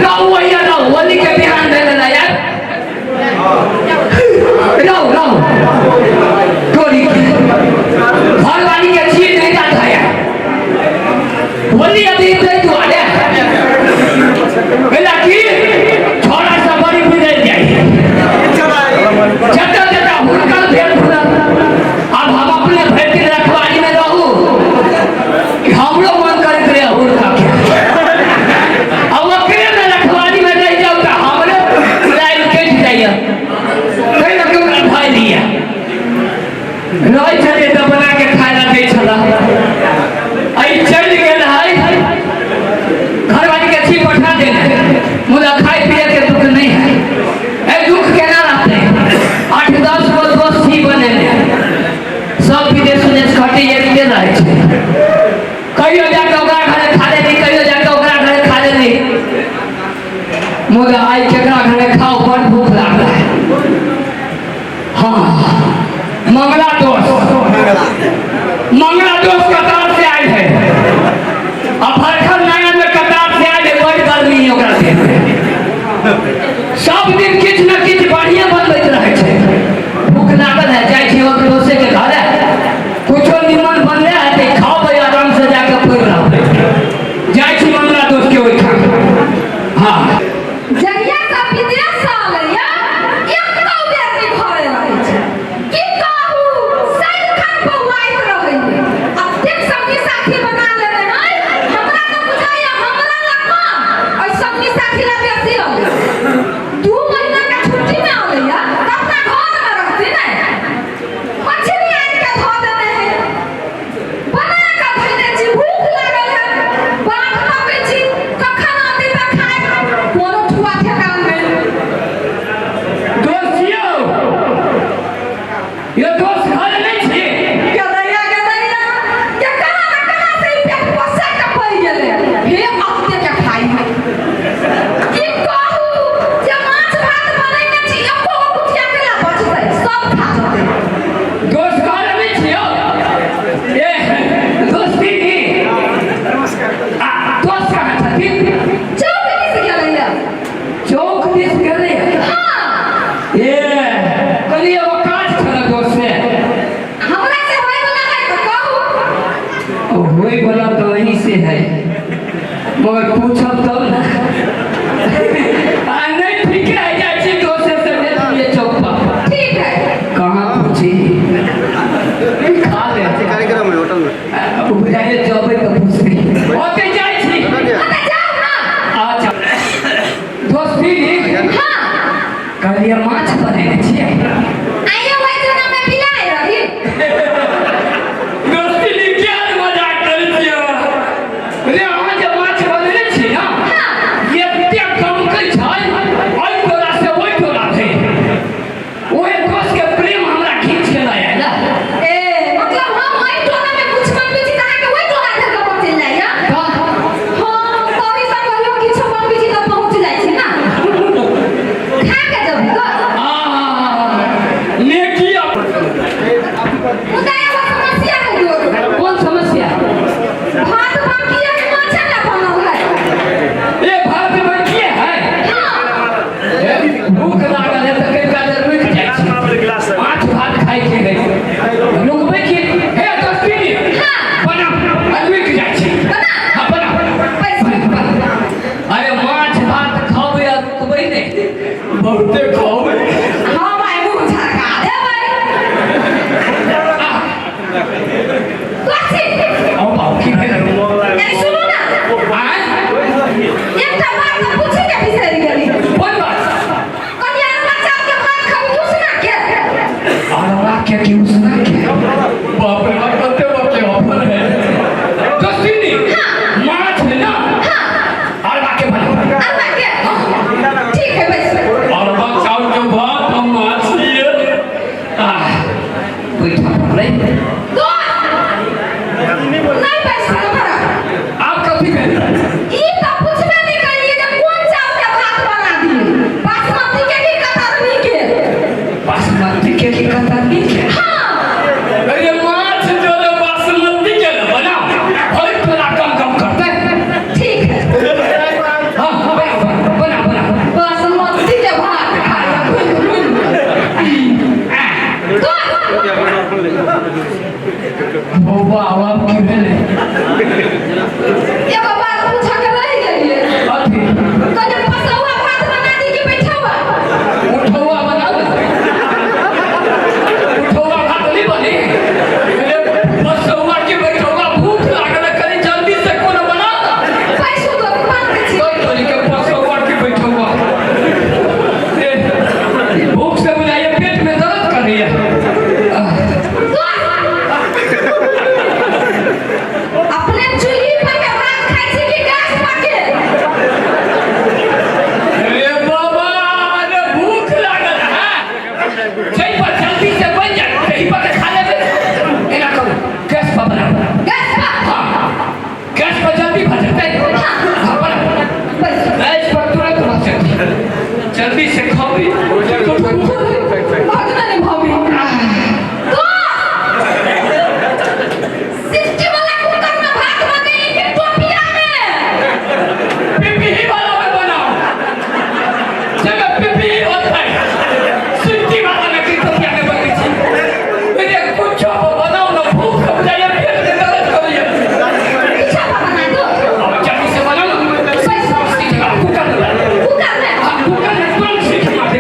रहो भैया रहो, होली के ध्यान दे देना यार। रहो रहो गोरी घर वाली के चीज नहीं जाता है यार। होली अभी दे तू आले बेला की छोड़ा सा बड़ी बिगड़ जाए जटा जटा हुनकर भेड़ फुला। अब हम अपने भेड़ की रखवाली में रहूं कि हमरो मन करे करे हुनका के अब अकेले में रखवाली में रह जाओ तो हमरे लाइफ कट जाइए कहीं ना कहीं भाई लिया नहीं चले तो बना के खाए ला दे चला आई चल गेल है घर वाली के अच्छी पठा देना मुझे खाए पिए के दुख नहीं है। ए दुख केना रहते 8-10 गो दोस्त ही बने सब विदेश में घटे ये के रहे छे कहियो जाके ओकरा घरे खा ले नहीं कहियो जाके ओकरा घरे खा ले नहीं मुझे आई केकरा घरे खाओ बड़ भूख लाग रहा है। हाँ मंगला दोस्त कतार से आए है अब हरखल नगर में कतार से आए बड़ी गर्मी है ओकरा से सब दिन किछ न किछ बढ़िया बनबैत रहे छे भूख लागल है जाय छी ओकर दोसे के घर कुछो निमन बनले है ते खाओ भाई आराम से जाके पड़ रहो जाय छी मंगला दोस्त के ओइ खा। हां जहिया का विदेश आले या एक तो बेटी घरे रहे छे की कहू सद खान बौआइत रहे अब देख संगी साथी बना लेले है हमरा तो बुझाया हमरा ला कम और संगी साथी ला बेसी हो 2 महीना का छुट्टी में आले या अपना घर में रहते ना मछली आन के धो देते हैं बना के धइले छी भूख लागल है बात ना छी कखन आती त खाए कोनो ठुआ ठेकान में दोस्तियो ये दोस्त घर नहीं छे गदैया ये कहां से पेट पोसे के पड़ गेले हे अपने के खाई की कहू जे माछ भात बनैने छी एको कुटिया के ला बचतै सब खा जतै दोस्त घर नहीं छे ए दोस्ती की दोस्त कहाँ छथिन चौक दिस गेलै या चौक दिस गेलै हां ए कलिए वो काज कर दोस्त से हमरा से होय वाला है तो कहू होई वाला तो वहीं से है मगर पूछब तब ना नहीं ठीक है जाय छी दोस्त से मिल लिए चौक पर ठीक है कहाँ पूछी खा ले कार्यक्रम है होटल में बुझाइए जॉब का पूछते होते जाय छी अरे जाओ ना अच्छा दोस्ती हां कलिए माछ बनेने छियै आइयो भाई जना में पिलाए रही दोस्ती ने क्या मजाक कर दिया रे अहाँ जब माछ बनेने छी ना ये एते कम के छै ओइ तोरा से ओइ तोरा थे ओए दोस्त के प्रेम हमरा खींच के लाया ना ए मतलब हम वही टोला में कुछ मन बीची त के वही टोला धर के पहुंच जाय या हां तभी सब कहियो किछ मन बीची त पहुंच जाय छै ना खा के जब तो नेकी मुदाया वो समस्या है जो कौन समस्या भात बाकी है माछ ना बनल है ये भारत में किए है हां भूख लागल है तो कई काल रुक जाय छी माछ भात खाई के गई रुकबे की हे दोस्ती हां बना रुक जाय छी बना हां बना पैसा अरे माछ भात खाओगे या रुकबे नहीं बहुते खाओगे हां भाई मुंह झरका दे भाई क्लासी आओ बाप की है ए सुनो ना एक ta बात तो पूछे के बिसर गेली कौन बात कन्या बच्चा के बात कभी दूसरा के अरवा क्या क्यों सुना क्या बाप रे बाप करते बाप के ऑफर है दोस्ती नहीं हां माछ है ना हां अरवा के बना अब के ठीक है बस अरवा चावल धोनी के पसो बढ़ के बैठा हुआ भूख से बुझाइए पेट में दर्द कर रही है अपने चूल्ही पर के भात खाई छी कि गैस पर के अरे बाबा अरे भूख लागल है जई पर जल्दी से बन जाए कहीं पर खा लेबे एना करो गैस पर बना गैस पर हां गैस पर जल्दी भर जाते हां बना बस गैस पर तुरंत बन जाती जल्दी से खाओ भागना नहीं भाभी तो सिस्टी वाला कुकर में भात बने कि टोपिया में पिपी वाला में बनाओ जब पिपी होता है सिटी वाला में की टोपिया में बनी थी मेरे कुछ बनाओ ना भूख लग जाए पेट में दर्द कर रही है पीछा बना दो अब जल्दी से बनाओ कुकर में कुकर में तुरंत सीटी मार दे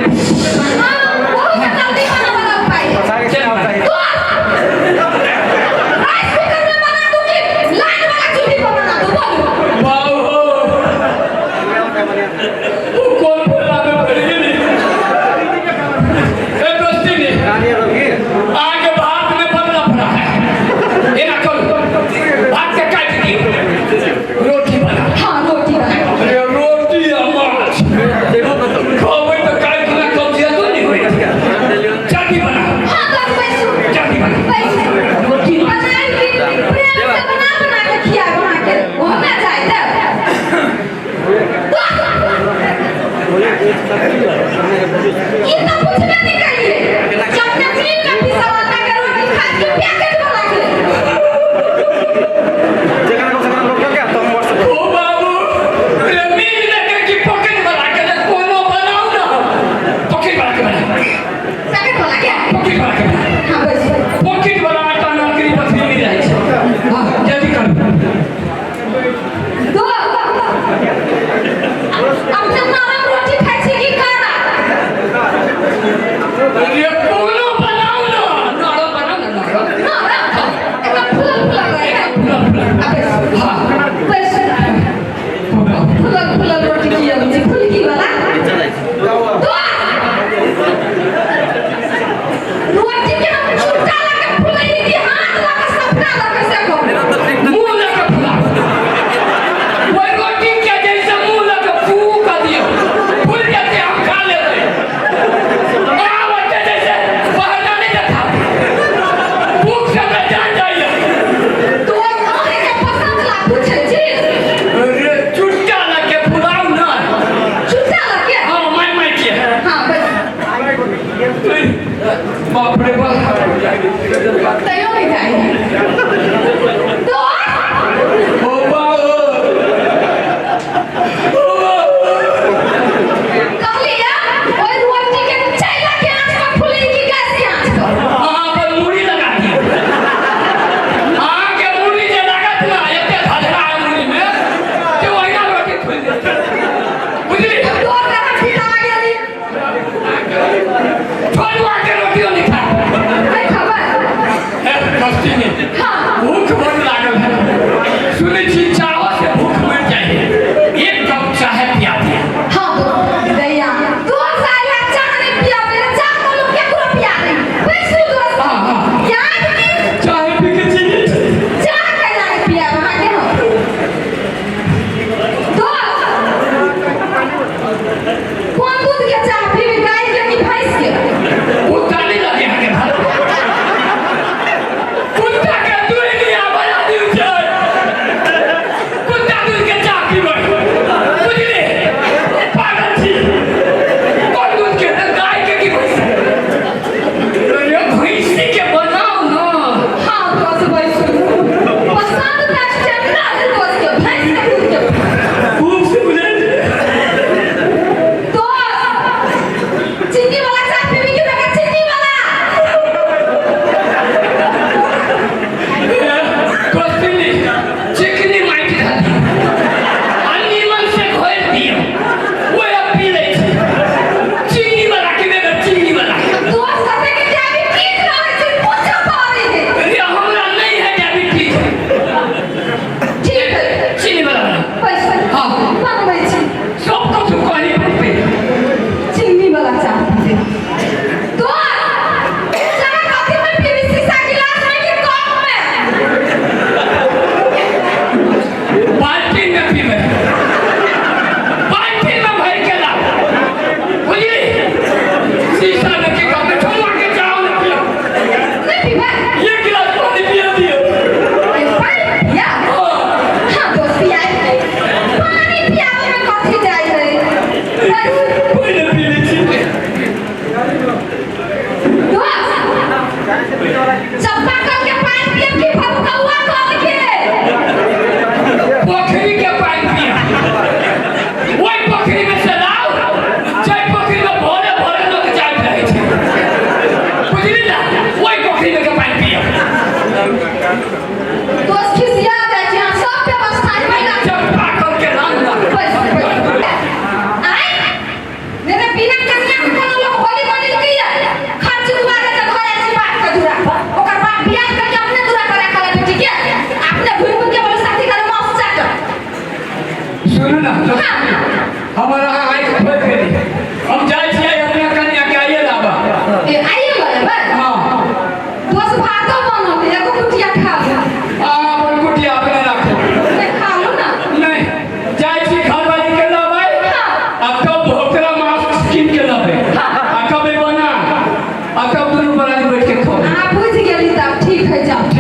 पर आदमी बैठ के खाओ अहाँ बुझि गेली तब ठीक है जाओ